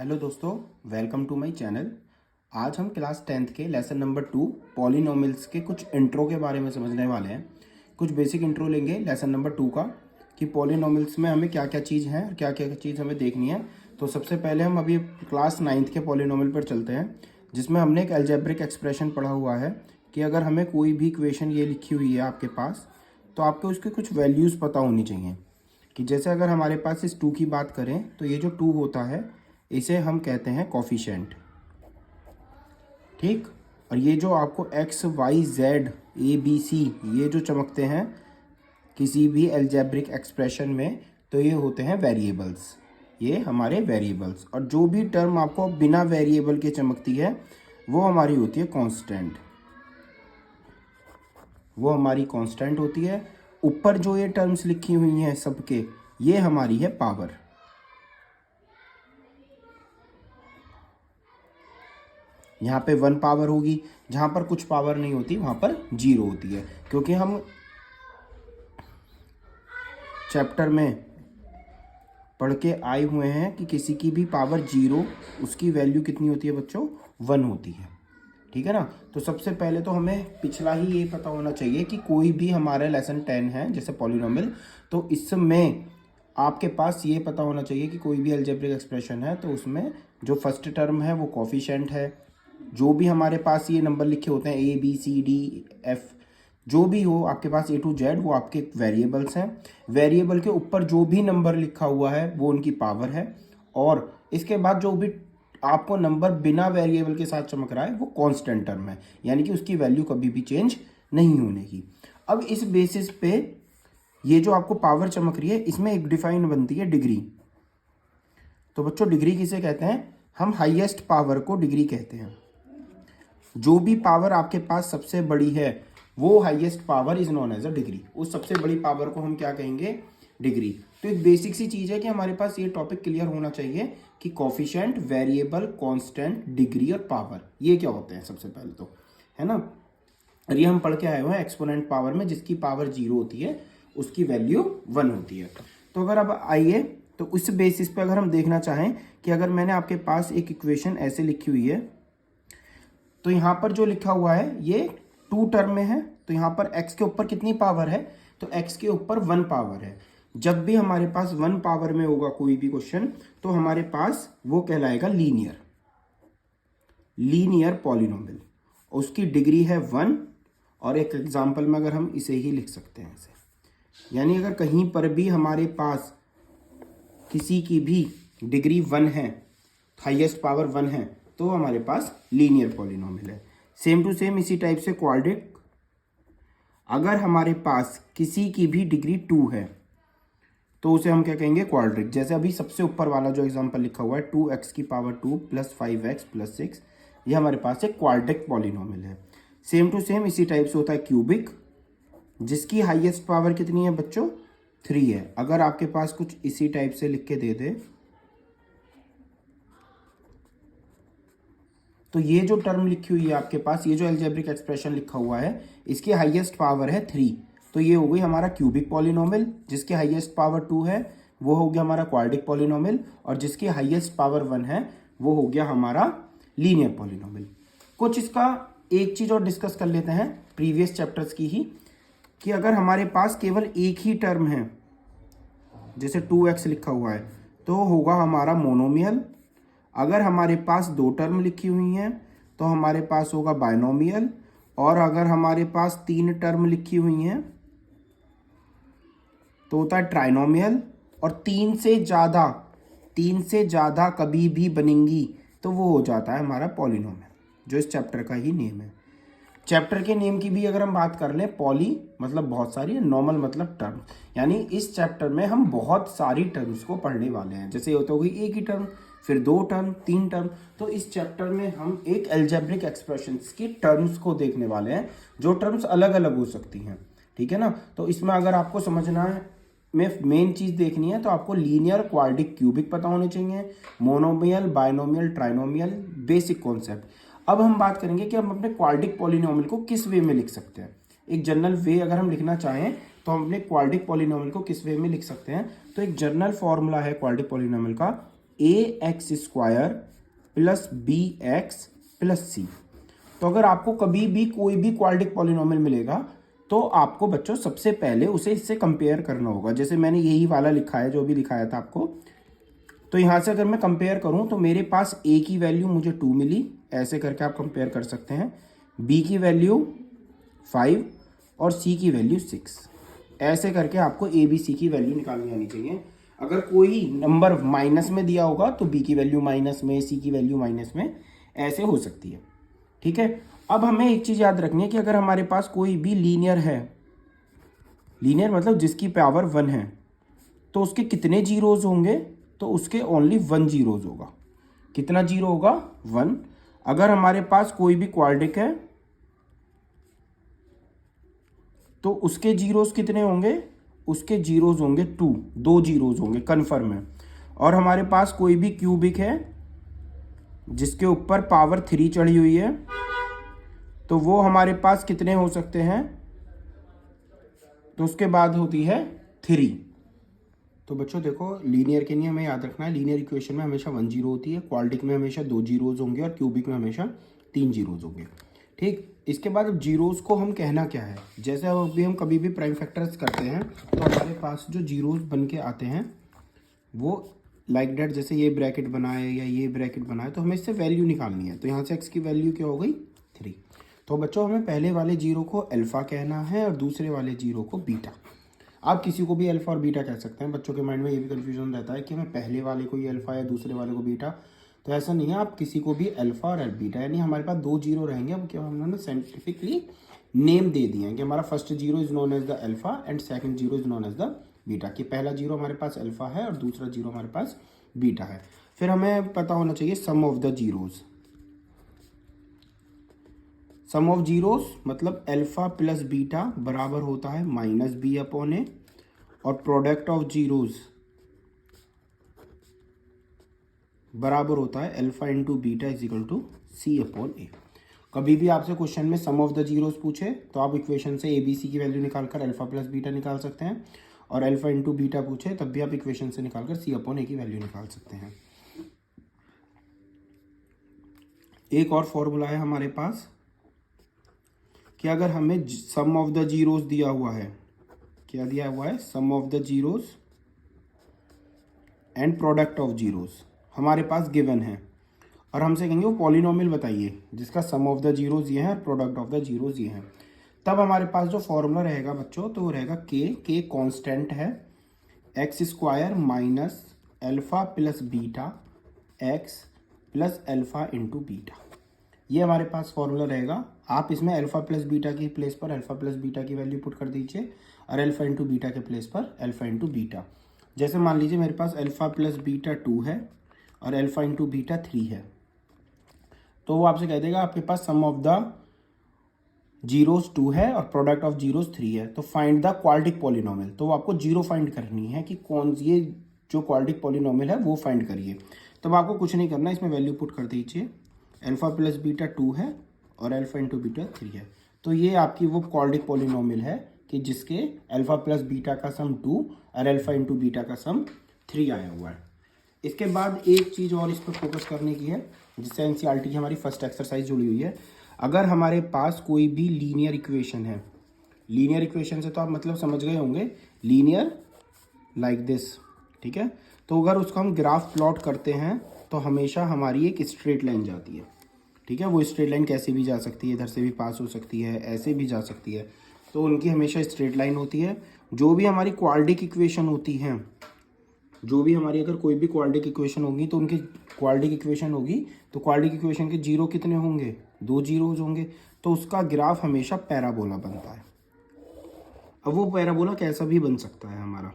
Hello दोस्तों, welcome to my channel. आज हम क्लास 10th के लेसन नंबर 2 पॉलिनोमियल्स के कुछ इंट्रो के बारे में समझने वाले हैं। कुछ बेसिक इंट्रो लेंगे लेसन नंबर 2 का कि पॉलिनोमियल्स में हमें क्या क्या चीज़ है और क्या क्या चीज़ हमें देखनी है। तो सबसे पहले हम अभी क्लास 9th के पॉलिनोमियल पर चलते हैं, जिसमें हमने एक अलजेब्रिक एक्सप्रेशन पढ़ा हुआ है कि अगर हमें कोई भी इक्वेशन ये लिखी हुई है आपके पास, तो आपको उसके कुछ वैल्यूज़ पता होनी चाहिए। कि जैसे अगर हमारे पास इस 2 की बात करें तो ये जो 2 होता है इसे हम कहते हैं कोफिशिएंट, ठीक। और ये जो आपको X Y Z A B C ये जो चमकते हैं किसी भी अलजेब्रिक एक्सप्रेशन में, तो ये होते हैं वेरिएबल्स, ये हमारे वेरिएबल्स। और जो भी टर्म आपको बिना वेरिएबल के चमकती है वो हमारी होती है कांस्टेंट, वो हमारी कांस्टेंट होती है। ऊपर जो ये टर्म्स लिखी हुई हैं सबके, ये हमारी है पावर। यहाँ पे 1 पावर होगी, जहाँ पर कुछ पावर नहीं होती वहाँ पर 0 होती है, क्योंकि हम चैप्टर में पढ़ के आए हुए हैं कि किसी की भी पावर 0 उसकी वैल्यू कितनी होती है बच्चों, 1 होती है, ठीक है ना। तो सबसे पहले तो हमें पिछला ही ये पता होना चाहिए कि कोई भी हमारा लेसन 10 है जैसे पॉलिनोमियल, तो इसमें आपके पास ये पता होना चाहिए कि कोई भी अलजेब्रिक एक्सप्रेशन है तो उसमें जो फर्स्ट टर्म है वो कोफिशिएंट है। जो भी हमारे पास ये नंबर लिखे होते हैं A B C D F, जो भी हो आपके पास ए टू जेड, वो आपके वेरिएबल्स हैं। वेरिएबल के ऊपर जो भी नंबर लिखा हुआ है वो उनकी पावर है, और इसके बाद जो भी आपको नंबर बिना वेरिएबल के साथ चमक रहा है वो कांस्टेंट टर्म है, यानी कि उसकी वैल्यू कभी भी चेंज नहीं होने की। अब इस बेसिस पे ये जो आपको पावर चमक रही है इसमें एक डिफाइन बनती है डिग्री। तो बच्चों डिग्री किसे कहते हैं, हम हाईएस्ट पावर को डिग्री कहते हैं। जो भी पावर आपके पास सबसे बड़ी है वो highest power is known as a degree. उस सबसे बड़ी पावर को हम क्या कहेंगे, डिग्री। तो एक बेसिक सी चीज है कि हमारे पास ये टॉपिक क्लियर होना चाहिए कि कोफिशिएंट, वेरिएबल, कांस्टेंट, डिग्री और पावर ये क्या होते हैं सबसे पहले तो, है ना। और ये हम पढ़ के आए हुए हैं एक्सपोनेंट पावर में, जिसकी पावर 0 होती है उसकी वैल्यू 1 होती है। तो अगर अब आइए, तो उस बेसिस पे अगर हम देखना चाहें कि अगर मैंने आपके पास एक इक्वेशन ऐसे लिखी हुई है, तो यहाँ पर जो लिखा हुआ है ये 2 टर्म में है, तो यहाँ पर x के ऊपर कितनी पावर है, तो x के ऊपर 1 पावर है। जब भी हमारे पास 1 पावर में होगा कोई भी क्वेश्चन, तो हमारे पास वो कहलाएगा लीनियर पॉलिनोमियल, उसकी डिग्री है 1। और एक एग्जांपल में अगर हम इसे ही लिख सकते हैं ऐसे, यानी अगर कहीं पर भी हमारे पास किसी की भी डिग्री 1 है, हाईएस्ट पावर 1 है, तो हमारे पास लीनियर पॉलिनोमियल है। सेम टू सेम इसी टाइप से क्वाड्रिक, अगर हमारे पास किसी की भी डिग्री 2 है तो उसे हम क्या कहेंगे, क्वाड्रिक। जैसे अभी सबसे ऊपर वाला जो एग्जांपल लिखा हुआ है 2x की पावर 2 प्लस 5x प्लस 6, ये हमारे पास एक क्वाड्रिक पॉलिनोमियल है। सेम टू सेम इसी टाइप से होता है क्यूबिक, जिसकी हाईएस्ट पावर कितनी है बच्चों, 3 है। अगर आपके पास कुछ इसी टाइप से लिख के दे दे, तो ये जो टर्म लिखी हुई है आपके पास, ये जो अलजेब्रिक एक्सप्रेशन लिखा हुआ है, इसकी हाईएस्ट पावर है 3, तो ये हो गई हमारा क्यूबिक पॉलिनोमियल। जिसकी हाईएस्ट पावर 2 है वो हो गया हमारा क्वाड्रिक पॉलिनोमियल, और जिसकी हाईएस्ट पावर 1 है वो हो गया हमारा लीनियर पॉलिनोमियल। कुछ इसका एक चीज और डिस्कस कर लेते हैं प्रीवियस चैप्टर्स की ही, कि अगर हमारे पास केवल एक ही टर्म है, जैसे 2x लिखा हुआ है, तो होगा हमारा मोनोमियल। अगर हमारे पास 2 टर्म लिखी हुई हैं तो हमारे पास होगा बायनोमियल। और अगर हमारे पास 3 टर्म लिखी हुई हैं तो होता है ट्राइनोमियल। और 3 से ज़्यादा कभी भी बनेंगी तो वो हो जाता है हमारा पॉलिनोमियल, जो इस चैप्टर का ही नेम है। चैप्टर के नेम की भी अगर हम बात कर लें, पॉली मतलब बहुत सारी, नॉर्मल मतलब टर्म, यानी इस चैप्टर में हम बहुत सारी टर्म्स को पढ़ने वाले हैं। जैसे होता होगी एक ही टर्म, फिर 2 टर्म, 3 टर्म, तो इस चैप्टर में हम एक अलजेब्रिक एक्सप्रेशंस की टर्म्स को देखने वाले हैं, जो टर्म्स अलग अलग हो सकती हैं, ठीक है ना। तो इसमें अगर आपको समझना है में मेन चीज देखनी है तो आपको लीनियर, क्वाड्रिक, क्यूबिक पता होने चाहिए, monomial, binomial, trinomial, basic concept. अब हम बात करेंगे कि हम अपने क्वाड्रिक पॉलिनोमियल को किस वे में लिख सकते हैं। एक जनरल वे अगर हम लिखना चाहें तो हम अपने क्वाड्रिक पॉलिनोमियल को किस वे में लिख सकते हैं। तो एक जनरल फॉर्मूला है क्वाड्रिक पॉलिनोमियल का, ax² plus bx plus c। तो अगर आपको कभी भी कोई भी क्वाड्रेटिक पॉलिनोमियल मिलेगा तो आपको बच्चों सबसे पहले उसे इससे कंपेयर करना होगा। जैसे मैंने यही वाला लिखा है जो भी लिखाया था आपको, तो यहाँ से अगर मैं कंपेयर करूँ तो मेरे पास a की वैल्यू मुझे 2 मिली, ऐसे करके आप कंपेयर कर सकते हैं, b की वैल्यू 5 और c की वैल्यू 6, ऐसे करके आपको a b c की वैल्यू निकालनी आनी चाहिए। अगर कोई नंबर माइनस में दिया होगा तो b की वैल्यू माइनस में, c की वैल्यू माइनस में, ऐसे हो सकती है। ठीक है, अब हमें एक चीज़ याद रखनी है कि अगर हमारे पास कोई भी लीनियर है, लीनियर मतलब जिसकी पावर 1 है, तो उसके कितने जीरोज होंगे, तो उसके ओनली 1 जीरोज होगा। कितना जीरो होगा? 1। अगर हमारे पास कोई भी क्वाड्रेटिक है तो उसके जीरोज कितने होंगे? उसके जीरोज होंगे 2 जीरोज होंगे, कन्फर्म है। और हमारे पास कोई भी क्यूबिक है जिसके ऊपर पावर 3 चढ़ी हुई है, तो वो हमारे पास कितने हो सकते हैं? तो उसके बाद होती है 3। तो बच्चों देखो, लीनियर के लिए हमें याद रखना है, लीनियर इक्वेशन में हमेशा 1 जीरो होती है, क्वाड्रेटिक में हमेशा 2 जीरोज होंगे और क्यूबिक में हमेशा 3 जीरोज होंगे। ठीक, इसके बाद अब जीरोज को हम कहना क्या है, जैसे अभी हम कभी भी प्राइम फैक्टर्स करते हैं तो हमारे पास जो जीरोज बन के आते हैं वो लाइक डेट, जैसे ये ब्रैकेट बनाए या ये ब्रैकेट बनाए, तो हमें इससे वैल्यू निकालनी है। तो यहाँ से x की वैल्यू क्या हो गई? 3। तो बच्चों हमें पहले वाले जीरो को अल्फा कहना है और दूसरे वाले जीरो को बीटा। आप किसी को भी अल्फा और बीटा कह सकते हैं। बच्चों के माइंड में ये भी कन्फ्यूजन रहता है कि हमें पहले वाले को ही अल्फा या दूसरे वाले को बीटा, तो ऐसा नहीं है। आप किसी को भी अल्फा और बीटा, यानी हमारे पास 2 जीरो रहेंगे। अब क्या हमने साइंटिफिकली नेम दे दिए हैं कि हमारा first zero is known as the alpha and second zero is known as the beta, कि पहला जीरो हमारे पास अल्फा है और दूसरा जीरो हमारे पास बीटा है। फिर हमें पता होना चाहिए sum of the zeros. Sum of zeros मतलब अल्फा प्लस बीटा बराबर होता है माइनस बी अपॉन ए, और प्रोडक्ट ऑफ जीरोज बराबर होता है alpha into beta is equal to C upon A. कभी भी आपसे क्वेश्चन में सम ऑफ द जीरोज पूछे तो आप इक्वेशन से ए बी सी की वैल्यू निकालकर अल्फा प्लस बीटा निकाल सकते हैं, और अल्फा इंटू बीटा पूछे तब भी आप इक्वेशन से निकालकर सी अपॉन ए की वैल्यू निकाल सकते हैं। एक और फॉर्मूला है हमारे पास कि अगर हमें सम ऑफ द जीरोज दिया हुआ है, क्या दिया हुआ है? Sum of the zeros and product of zeros हमारे पास गिवन है, और हमसे कहेंगे वो पॉलिनोमियल बताइए जिसका सम ऑफ द जीरोज ये है और प्रोडक्ट ऑफ द जीरोज ये है। तब हमारे पास जो फॉर्मूला रहेगा बच्चों, तो वो रहेगा के कांस्टेंट है, x² minus alpha plus beta x plus alpha into beta. ये हमारे पास फॉर्मूला रहेगा। आप इसमें अल्फा प्लस बीटा की प्लेस पर अल्फा प्लस बीटा की वैल्यू पुट कर दीजिए, और अल्फा इंटू बीटा के प्लेस पर अल्फा इंटू बीटा। जैसे मान लीजिए मेरे पास अल्फा प्लस बीटा 2 है और अल्फा इंटू बीटा 3 है, तो वो आपसे कह देगा आपके पास सम ऑफ द जीरोज 2 है और प्रोडक्ट ऑफ जीरोज 3 है, तो फाइंड द क्वाड्रेटिक पॉलिनोमियल। तो आपको जीरो फाइंड करनी है कि कौन ये जो क्वाड्रेटिक पॉलिनोमियल है वो फाइंड करिए। तब आपको कुछ नहीं करना, इसमें वैल्यू पुट कर दीजिए, अल्फा प्लस बीटा 2 है और अल्फा इंटू बीटा 3 है। तो ये आपकी वो क्वाड्रेटिक पॉलिनोमियल है कि जिसके अल्फा प्लस बीटा का सम 2 और अल्फा इंटू बीटा का सम 3 आया हुआ है। इसके बाद एक चीज़ और इस पर फोकस करने की है, जिससे एनसीईआरटी की हमारी फर्स्ट एक्सरसाइज जुड़ी हुई है। अगर हमारे पास कोई भी लीनियर इक्वेशन है, लीनियर इक्वेशन से तो आप मतलब समझ गए होंगे, लीनियर लाइक दिस, ठीक है। तो अगर उसका हम ग्राफ प्लॉट करते हैं तो हमेशा हमारी एक स्ट्रेट लाइन जाती है, ठीक है। वो स्ट्रेट लाइन कैसे भी जा सकती है, इधर से भी पास हो सकती है, ऐसे भी जा सकती है, तो उनकी हमेशा स्ट्रेट लाइन होती है। जो भी हमारी क्वाड्रेटिक इक्वेशन होती हैं, जो भी हमारी अगर कोई भी क्वाड्रेटिक इक्वेशन होगी तो उनकी क्वाड्रेटिक इक्वेशन होगी तो क्वाड्रेटिक इक्वेशन के जीरो कितने होंगे? 2 जीरोज होंगे, तो उसका ग्राफ हमेशा पैराबोला बनता है। अब वो पैराबोला कैसा भी बन सकता है हमारा,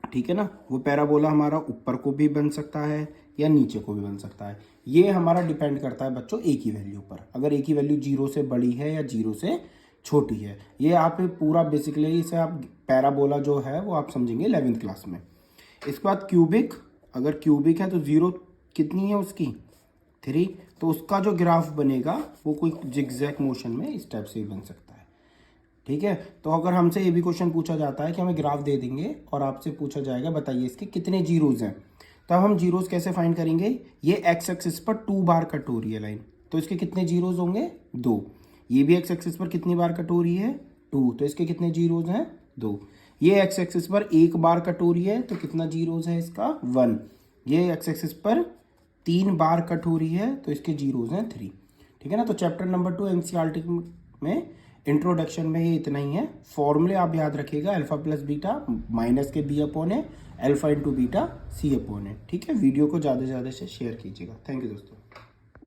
ठीक है ना। वो पैराबोला हमारा ऊपर को भी बन सकता है या नीचे को भी बन सकता है। ये हमारा डिपेंड करता है बच्चों ए की वैल्यू पर। अगर ए की वैल्यू 0 से बड़ी है या 0 से छोटी है, ये आप पूरा बेसिकली इसे आप पैराबोला जो है वो आप समझेंगे 11वीं क्लास में। इसके बाद क्यूबिक, अगर क्यूबिक है तो 0 कितनी है उसकी? 3, तो उसका जो ग्राफ बनेगा वो कोई जिगजैग मोशन में इस टाइप से ही बन सकता है, ठीक है। तो अगर हमसे ये भी क्वेश्चन पूछा जाता है कि हमें ग्राफ दे देंगे और आपसे पूछा जाएगा बताइए इसके कितने जीरोज हैं, तब हम जीरोस कैसे फाइंड करेंगे, ये एक्स एक्सिस पर 2 बार कट हो रही है लाइन, तो इसके कितने जीरोस होंगे 2। ये भी एक्स एक्सिस पर कितनी बार कट हो रही है 2, तो इसके कितने जीरोस हैं 2। ये एक्स एक्सिस पर 1 बार कट हो रही है तो कितना जीरोस है इसका 1। ये एक्स एक्सिस पर 3 बार कट हो रही है तो इसके जीरोस हैं 3। ठीक है ना। तो चैप्टर नंबर 2 एनसीईआरटी में इंट्रोडक्शन में ये इतना ही है। फॉर्मूले आप याद रखिएगा, अल्फा प्लस बीटा माइनस के बी अपॉन है, अल्फा इंटू बीटा सी अपॉन है। ठीक है, वीडियो को ज़्यादा से ज़्यादा से शेयर कीजिएगा। थैंक यू दोस्तों।